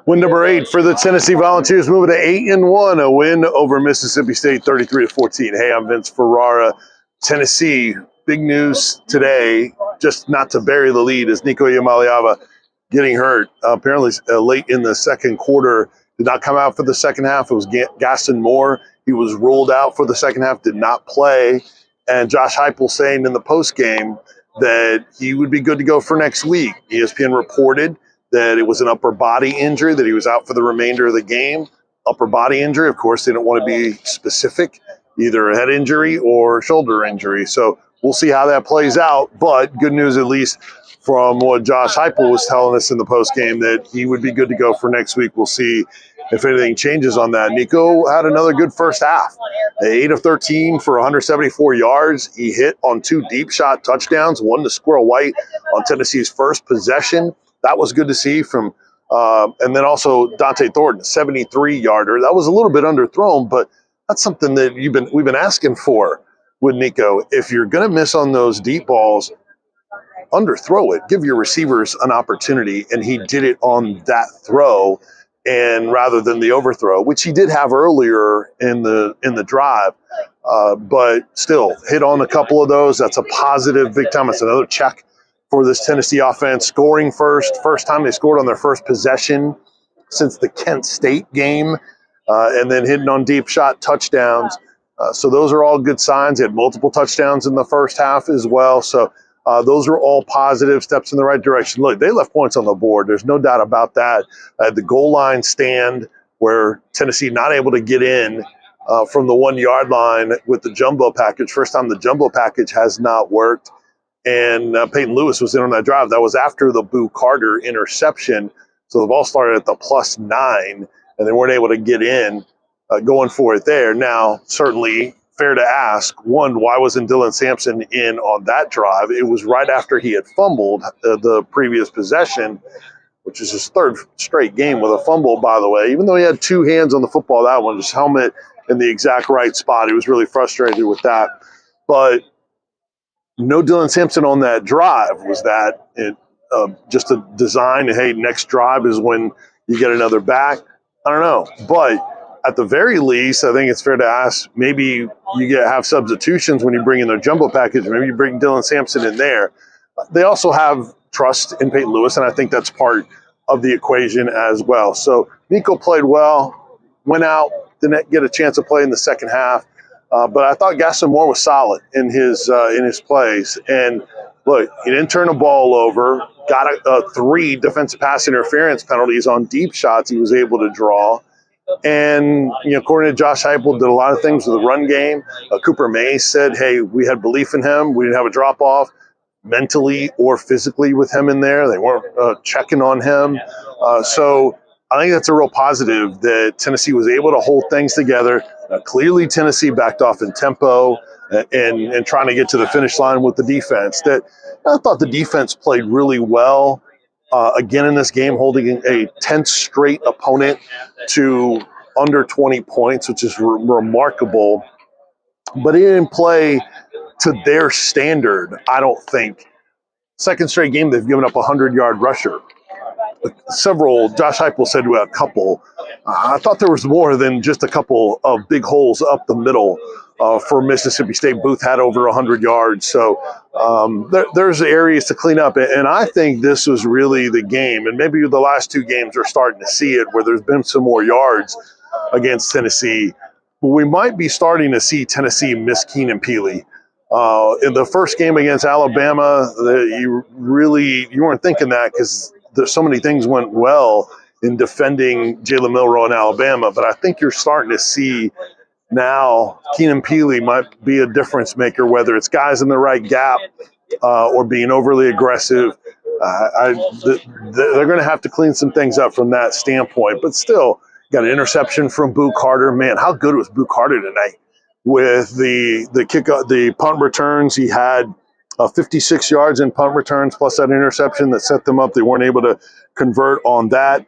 Win number 8 for the Tennessee Volunteers, moving to 8-1, a win over Mississippi State, 33-14. Hey, I'm Vince Ferrara. Tennessee, big news today, just not to bury the lead, is Nico Iamaleava getting hurt. Apparently late in the second quarter, did not come out for the second half. It was Gaston Moore. He was ruled out for the second half, did not play. And Josh Heupel saying in the postgame that he would be good to go for next week. ESPN reported that it was an upper body injury, that he was out for the remainder of the game. Upper body injury, of course, they don't want to be specific, either a head injury or shoulder injury. So we'll see how that plays out. But good news, at least from what Josh Heupel was telling us in the postgame, that he would be good to go for next week. We'll see if anything changes on that. Nico had another good first half. 8 of 13 for 174 yards. He hit on 2 deep shot touchdowns, one to Squirrel White on Tennessee's first possession. That was good to see from, and then also Dante Thornton, 73-yarder. That was a little bit underthrown, but that's something that we've been asking for with Nico. If you're going to miss on those deep balls, underthrow it. Give your receivers an opportunity, and he did it on that throw, and rather than the overthrow, which he did have earlier in the drive. But still, hit on a couple of those. That's a positive big time. It's another check for this Tennessee offense. Scoring first time they scored on their first possession since the Kent State game, and then hitting on deep shot touchdowns. So those are all good signs. He had multiple touchdowns in the first half as well. So those are all positive steps in the right direction. Look, they left points on the board. There's no doubt about that. The goal line stand where Tennessee not able to get in from the 1-yard line with the jumbo package. First time the jumbo package has not worked. And Peyton Lewis was in on that drive. That was after the Boo Carter interception. So the ball started at the +9, and they weren't able to get in going for it there. Now, certainly fair to ask, one, why wasn't Dylan Sampson in on that drive? It was right after he had fumbled the previous possession, which is his 3rd straight game with a fumble, by the way. Even though he had 2 hands on the football, that one, his helmet in the exact right spot. He was really frustrated with that. But no Dylan Sampson on that drive. Was that just a design? Hey, next drive is when you get another back? I don't know. But at the very least, I think it's fair to ask, maybe you have substitutions when you bring in their jumbo package. Maybe you bring Dylan Sampson in there. They also have trust in Peyton Lewis, and I think that's part of the equation as well. So Nico played well, went out, didn't get a chance to play in the second half. But I thought Gaston Moore was solid in his plays. And look, he didn't turn the ball over, got 3 defensive pass interference penalties on deep shots he was able to draw. And, according to Josh Heupel, did a lot of things with the run game. Cooper Mays said, hey, we had belief in him. We didn't have a drop-off mentally or physically with him in there. They weren't checking on him. So I think that's a real positive that Tennessee was able to hold things together. Clearly, Tennessee backed off in tempo and trying to get to the finish line with the defense. That I thought the defense played really well again in this game, holding a 10th straight opponent to under 20 points, which is remarkable. But it didn't play to their standard, I don't think. Second straight game, they've given up a 100-yard rusher. Josh Heupel said a couple. I thought there was more than just a couple of big holes up the middle for Mississippi State. Booth had over 100 yards. So there's areas to clean up. And I think this was really the game. And maybe the last 2 games are starting to see it where there's been some more yards against Tennessee. But we might be starting to see Tennessee miss Keenan Peely. In the first game against Alabama, you weren't thinking that because there's so many things went well in defending Jalen Milroe in Alabama, but I think you're starting to see now Keenan Peely might be a difference maker, whether it's guys in the right gap or being overly aggressive. They're going to have to clean some things up from that standpoint, but still got an interception from Boo Carter. Man, how good was Boo Carter tonight with the punt returns? He had 56 yards in punt returns plus that interception that set them up. They weren't able to convert on that.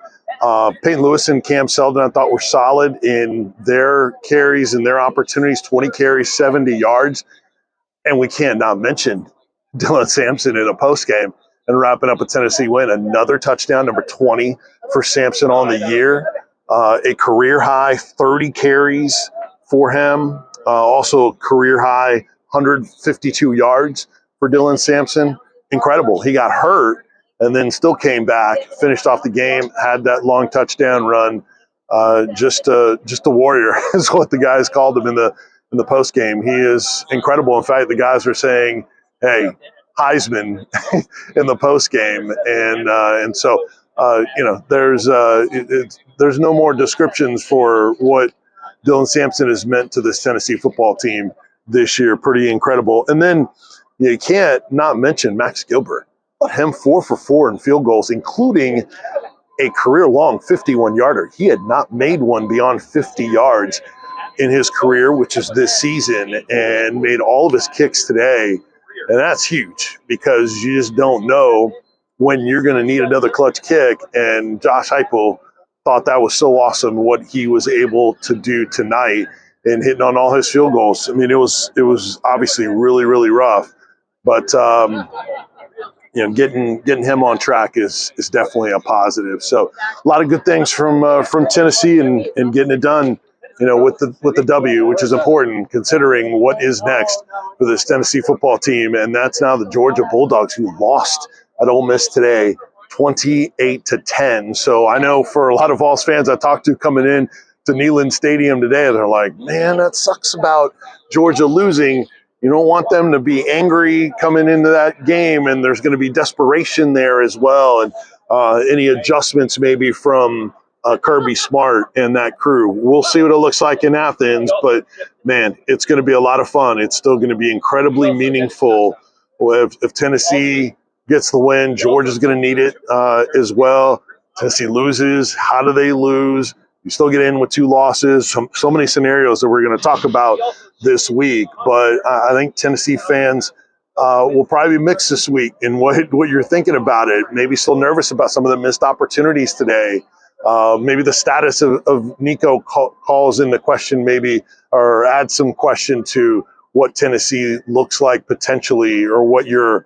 Peyton Lewis and Cam Seldon, I thought, were solid in their carries and their opportunities, 20 carries, 70 yards. And we can't not mention Dylan Sampson in a postgame and wrapping up a Tennessee win. Another touchdown, number 20 for Sampson on the year. A career-high 30 carries for him. Also a career-high 152 yards for Dylan Sampson. Incredible. He got hurt and then still came back, finished off the game, had that long touchdown run. Just a warrior is what the guys called him in the post game. He is incredible. In fact, the guys are saying, "Hey, Heisman," in the post game, and so there's no more descriptions for what Dylan Sampson has meant to this Tennessee football team this year. Pretty incredible. And then you can't not mention Max Gilbert. But him 4 for 4 in field goals, including a career-long 51-yarder. He had not made one beyond 50 yards in his career, which is this season, and made all of his kicks today. And that's huge because you just don't know when you're going to need another clutch kick. And Josh Heupel thought that was so awesome what he was able to do tonight and hitting on all his field goals. I mean, it was obviously really, really rough, but getting him on track is definitely a positive. So a lot of good things from Tennessee and getting it done, with the W, which is important considering what is next for this Tennessee football team. And that's now the Georgia Bulldogs, who lost at Ole Miss today, 28-10. So I know for a lot of Vols fans I talked to coming in to Neyland Stadium today, they're like, man, that sucks about Georgia losing. You don't want them to be angry coming into that game, and there's going to be desperation there as well, and any adjustments maybe from Kirby Smart and that crew. We'll see what it looks like in Athens, but, man, it's going to be a lot of fun. It's still going to be incredibly meaningful. If Tennessee gets the win, Georgia's going to need it as well. Tennessee loses. How do they lose? You still get in with 2 losses. So many scenarios that we're going to talk about this week. But I think Tennessee fans will probably be mixed this week in what you're thinking about it. Maybe still nervous about some of the missed opportunities today. Maybe the status of Nico calls into question maybe, or adds some question to what Tennessee looks like potentially, or what your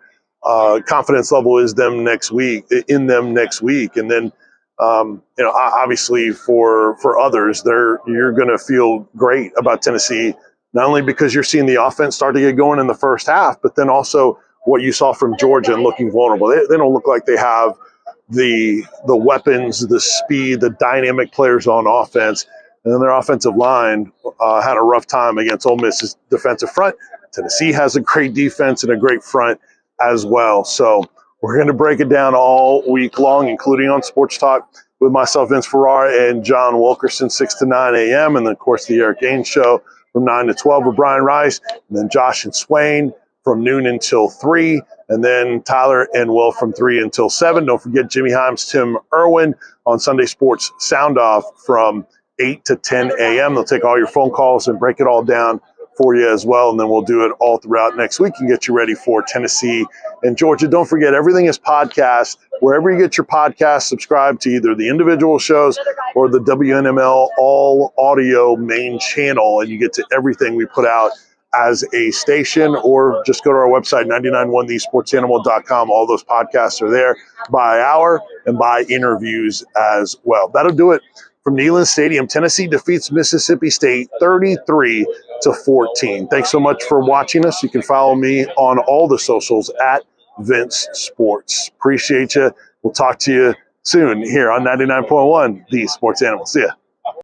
confidence level is in them next week. And then obviously for others, you're going to feel great about Tennessee, not only because you're seeing the offense start to get going in the first half, but then also what you saw from Georgia and looking vulnerable. They don't look like they have the weapons, the speed, the dynamic players on offense. And then their offensive line had a rough time against Ole Miss's defensive front. Tennessee has a great defense and a great front as well. So we're going to break it down all week long, including on Sports Talk with myself, Vince Ferrara, and John Wilkerson, 6 to 9 a.m. And then, of course, the Eric Gaines Show from 9 to 12 with Brian Rice. And then Josh and Swain from noon until 3. And then Tyler and Will from 3 until 7. Don't forget Jimmy Himes, Tim Irwin on Sunday Sports Sound Off from 8 to 10 a.m. They'll take all your phone calls and break it all down for you as well, and then we'll do it all throughout next week and get you ready for Tennessee and Georgia. Don't forget, everything is podcast. Wherever you get your podcast, subscribe to either the individual shows or the WNML all audio main channel, and you get to everything we put out as a station, or just go to our website, 991thesportsanimal.com. All those podcasts are there by hour and by interviews as well. That'll do it from Neyland Stadium. Tennessee defeats Mississippi State 33-14. Thanks so much for watching us. You can follow me on all the socials at Vince Sports. Appreciate you. We'll talk to you soon here on 99.1 The Sports Animal. See ya.